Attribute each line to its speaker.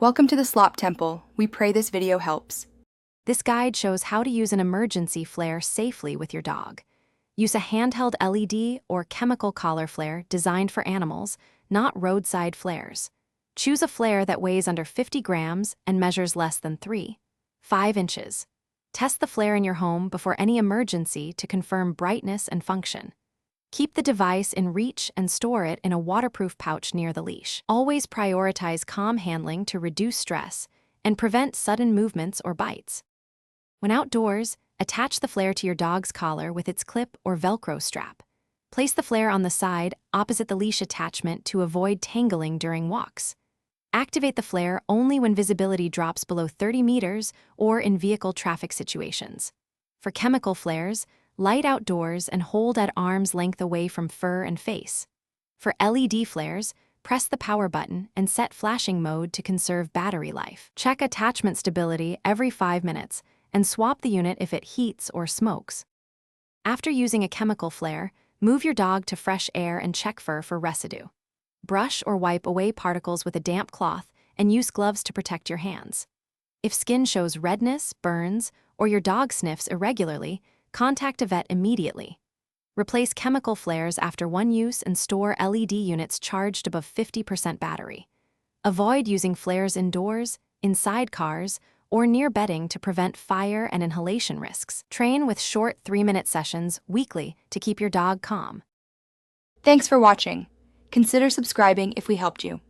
Speaker 1: Welcome to the Slop Temple. We pray this video helps.
Speaker 2: This guide shows how to use an emergency flare safely with your dog. Use a handheld LED or chemical collar flare designed for animals, not roadside flares. Choose a flare that weighs under 50 grams and measures less than 5 inches. Test the flare in your home before any emergency to confirm brightness and function. Keep the device in reach and store it in a waterproof pouch near the leash. Always prioritize calm handling to reduce stress and prevent sudden movements or bites. When outdoors, attach the flare to your dog's collar with its clip or Velcro strap. Place the flare on the side opposite the leash attachment to avoid tangling during walks. Activate the flare only when visibility drops below 30 meters or in vehicle traffic situations. For chemical flares, light outdoors and hold at arm's length away from fur and face. For LED flares, press the power button and set flashing mode to conserve battery life. Check attachment stability every 5 minutes and swap the unit if it heats or smokes. After using a chemical flare, move your dog to fresh air and check fur for residue. Brush or wipe away particles with a damp cloth and use gloves to protect your hands. If skin shows redness, burns, or your dog sniffs irregularly, contact a vet immediately. Replace chemical flares after one use and store LED units charged above 50% battery. Avoid using flares indoors, inside cars, or near bedding to prevent fire and inhalation risks. Train with short 3-minute sessions weekly to keep your dog calm.
Speaker 1: Thanks for watching. Consider subscribing if we helped you.